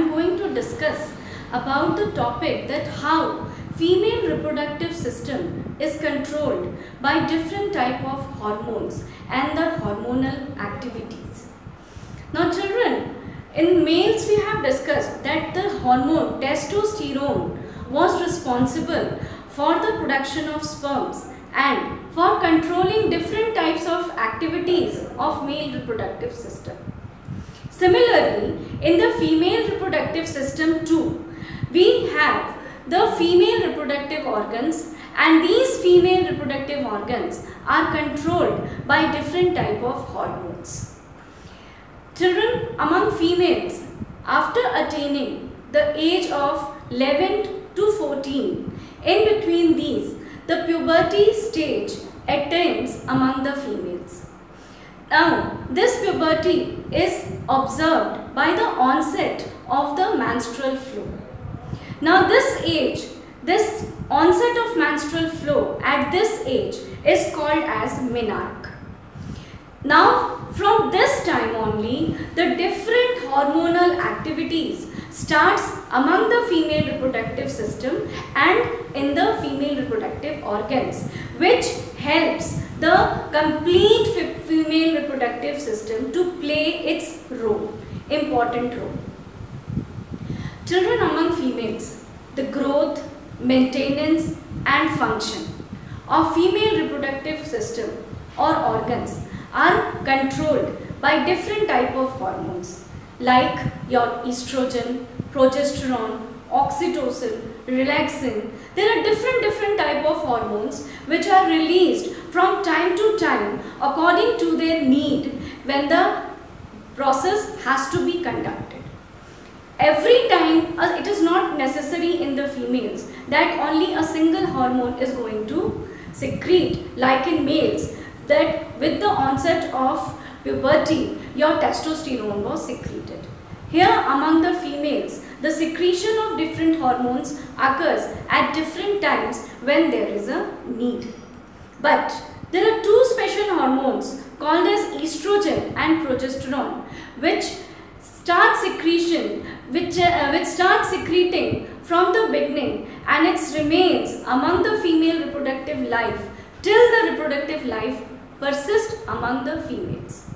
am going to discuss about the topic that how female reproductive system is controlled by different type of hormones and the hormonal activities. Now children, in males we have discussed that the hormone testosterone was responsible for the production of sperms and for controlling different types of activities of male reproductive system. Similarly, in the female reproductive system too, we have the female reproductive organs, and these female reproductive organs are controlled by different type of hormones. Children, among females, after attaining the age of 11 to 14, in between these, the puberty stage attains among the females. Now, this puberty is observed by the onset of the menstrual flow. Now, this age, this onset of menstrual flow at this age is called as menarche. Now, from this time only, the different hormonal activities starts among the female reproductive system and in the female reproductive organs, which helps the complete female reproductive system to play its role, important role. Children, among females, the growth, maintenance and function of female reproductive system or organs are controlled by different type of hormones like your estrogen, progesterone, oxytocin, relaxin. There are different type of hormones which are released from time to time according to their need when the process has to be conducted. Every time it is not necessary in the females that only a single hormone is going to secrete, like in males, that with the onset of puberty your testosterone was secreted. Here among the females, the secretion of different hormones occurs at different times when there is a need. But there are two special hormones called as estrogen and progesterone which start secreting from the beginning, and it remains among the female reproductive life till the reproductive life persists among the females.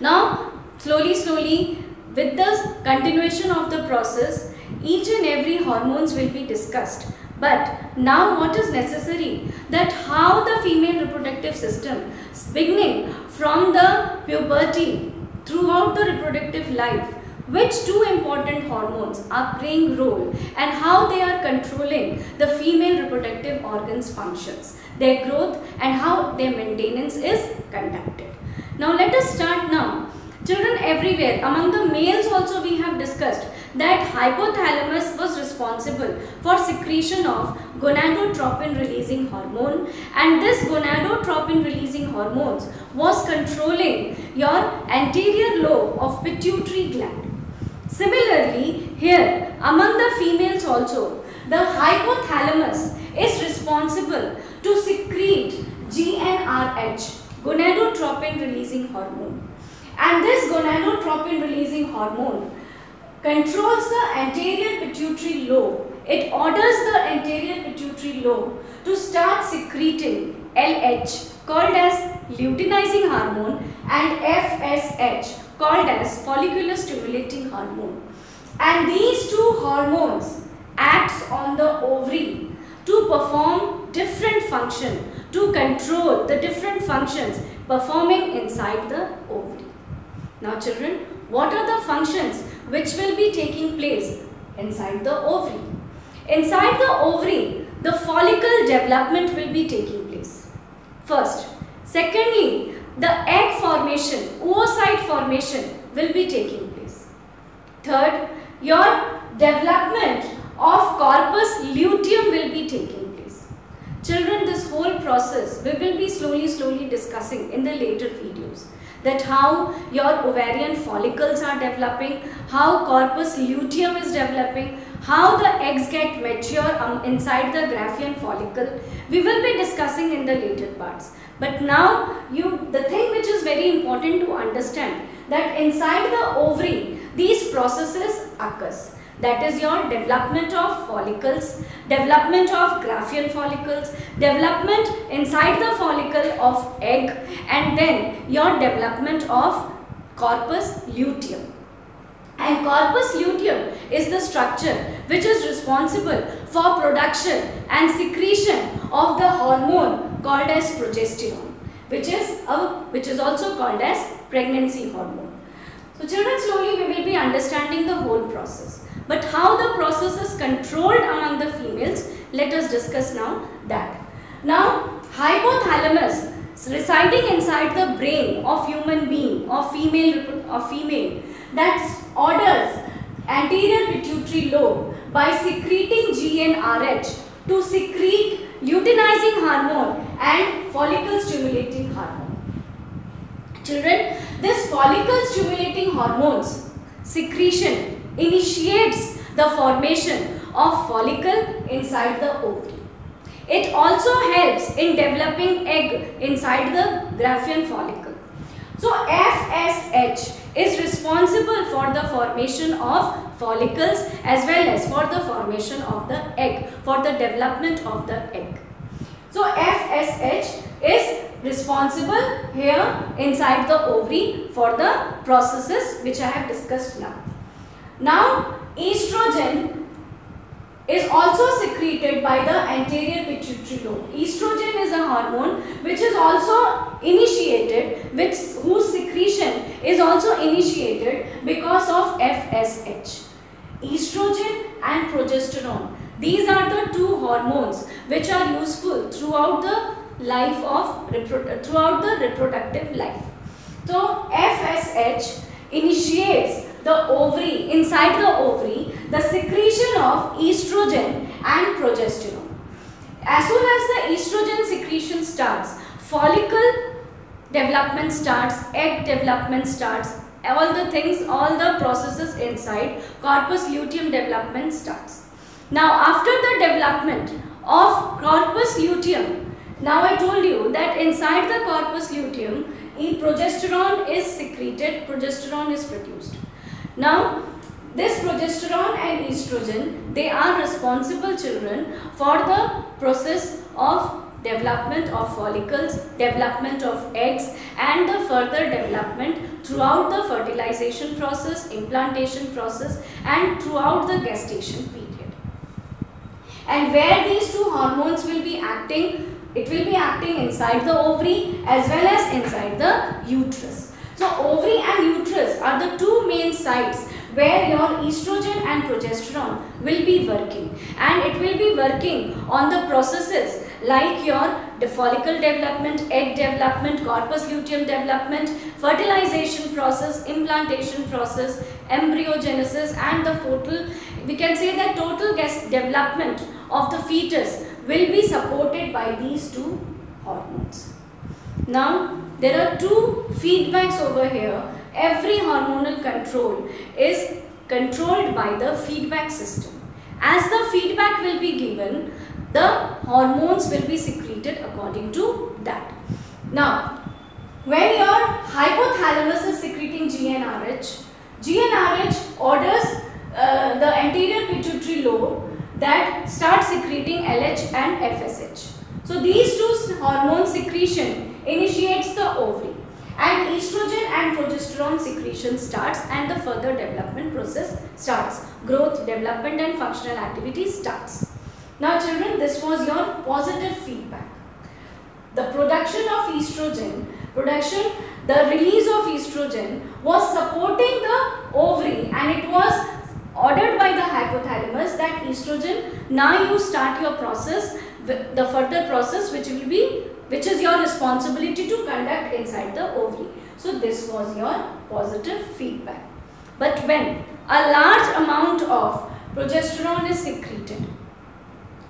Now slowly with the continuation of the process, each and every hormones will be discussed. But now what is necessary, that how the female reproductive system beginning from the puberty throughout the reproductive life, which two important hormones are playing role and how they are controlling the female reproductive organs functions, their growth and how their maintenance is conducted. Now let us start now. Children, everywhere among the males also we have discussed that hypothalamus was responsible for secretion of gonadotropin releasing hormone, and this gonadotropin releasing hormones was controlling your anterior lobe of pituitary gland. Similarly, here among the females also, the hypothalamus is responsible to secrete GnRH, gonadotropin releasing hormone. And this gonadotropin releasing hormone controls the anterior pituitary lobe. It orders the anterior pituitary lobe to start secreting LH, called as luteinizing hormone, and FSH, called as follicular stimulating hormone. And these two hormones acts on the ovary to perform different function, to control the different functions performing inside the ovary. Now children, what are the functions which will be taking place inside the ovary? Inside the ovary, the follicle development will be taking place first. Secondly, the egg formation, oocyte formation will be taking place. Third, your development of corpus luteum will be taking place. Children, this whole process we will be slowly discussing in the later videos, that how your ovarian follicles are developing, how corpus luteum is developing, how the eggs get mature inside the Graafian follicle. We will be discussing in the later parts. But now the thing which is very important to understand, that inside the ovary these processes occurs. That is your development of follicles, development of Graafian follicles, development inside the follicle of egg, and then your development of corpus luteum. And corpus luteum is the structure which is responsible for production and secretion of the hormone called as progesterone, which is also called as pregnancy hormone. So children, slowly we will be understanding the whole process. But how the process is controlled among the females, let us discuss now that. Now, hypothalamus residing inside the brain of human being or female that orders anterior pituitary lobe by secreting GnRH to secrete luteinizing hormone and follicle stimulating hormone. Children, this follicle stimulating hormones secretion initiates the formation of follicle inside the ovary. It also helps in developing egg inside the Graafian follicle. So FSH is responsible for the formation of follicles as well as for the formation of the egg, for the development of the egg. So FSH is responsible here inside the ovary for the processes which I have discussed now. Now, estrogen is also secreted by the anterior pituitary lobe. Estrogen is a hormone which is also initiated, whose secretion is also initiated because of FSH. Estrogen and progesterone. These are the two hormones which are useful throughout the life of reproductive life. So FSH initiates the ovary, inside the ovary, the secretion of estrogen and progesterone. As soon as the estrogen secretion starts, follicle development starts, egg development starts, all the processes inside, corpus luteum development starts. Now after the development of corpus luteum, now I told you that inside the corpus luteum, progesterone is secreted, progesterone is produced. Now, this progesterone and estrogen, they are responsible, children, for the process of development of follicles, development of eggs, and the further development throughout the fertilization process, implantation process, and throughout the gestation period. And where these two hormones will be acting, it will be acting inside the ovary as well as inside the uterus. So ovary and uterus are the two main sites where your estrogen and progesterone will be working, and it will be working on the processes like your follicle development, egg development, corpus luteum development, fertilization process, implantation process, embryogenesis, and the total development of the fetus will be supported by these two hormones. Now there are two feedbacks over here. Every hormonal control is controlled by the feedback system. As the feedback will be given, the hormones will be secreted according to that. Now, when your hypothalamus is secreting GnRH, GnRH orders the anterior pituitary lobe that starts secreting LH and FSH. So these two hormone secretion initiates the ovary, and estrogen and progesterone secretion starts, and the further development process starts. Growth, development, and functional activity starts. Now children, this was your positive feedback. The production of estrogen, the release of estrogen was supporting the ovary, and it was ordered by the hypothalamus that estrogen, now you start your process, the further process which is your responsibility to conduct inside the ovary. So this was your positive feedback. But when a large amount of progesterone is secreted,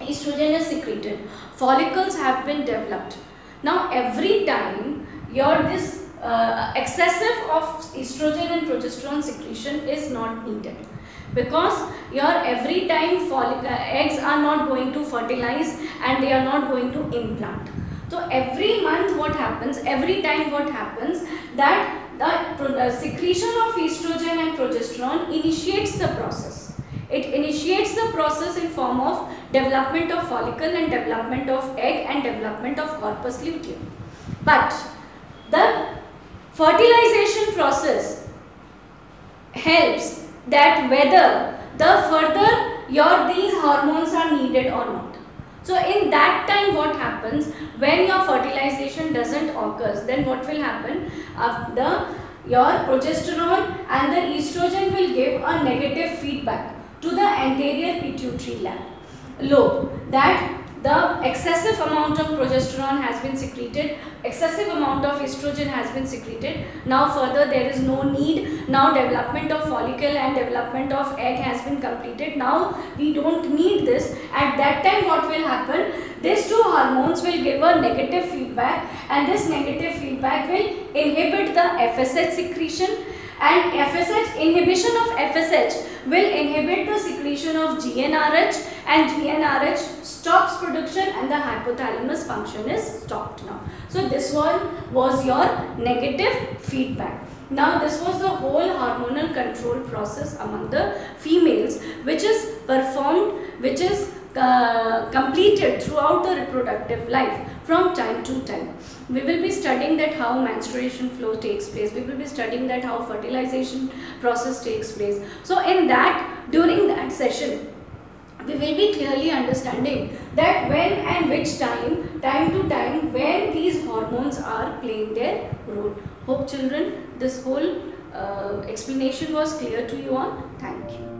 estrogen is secreted, follicles have been developed. Now every time this excessive of estrogen and progesterone secretion is not needed, because every time eggs are not going to fertilize and they are not going to implant. So every month what happens, every time what happens, that the secretion of estrogen and progesterone initiates the process. It initiates the process in form of development of follicle and development of egg and development of corpus luteum. But the fertilization process helps that whether the further these hormones are needed or not. So in that time, what happens when your fertilization doesn't occur, then what will happen? Your progesterone and the estrogen will give a negative feedback to the anterior pituitary lobe that the excessive amount of progesterone has been secreted, excessive amount of estrogen has been secreted. Now further there is no need. Now development of follicle and development of egg has been completed. Now we don't need this. At that time what will happen? These two hormones will give a negative feedback, and this negative feedback will inhibit the FSH secretion, and inhibition of FSH will inhibit the secretion of GnRH, and GnRH stops production and the hypothalamus function is stopped now. So this one was your negative feedback. Now this was the whole hormonal control process among the females, which is performed, which is completed throughout the reproductive life from time to time. We will be studying that how menstruation flow takes place. We will be studying that how fertilization process takes place. So in that, during that session, we will be clearly understanding that when and which time to time, when these hormones are playing their role. Hope children, this whole explanation was clear to you all. Thank you.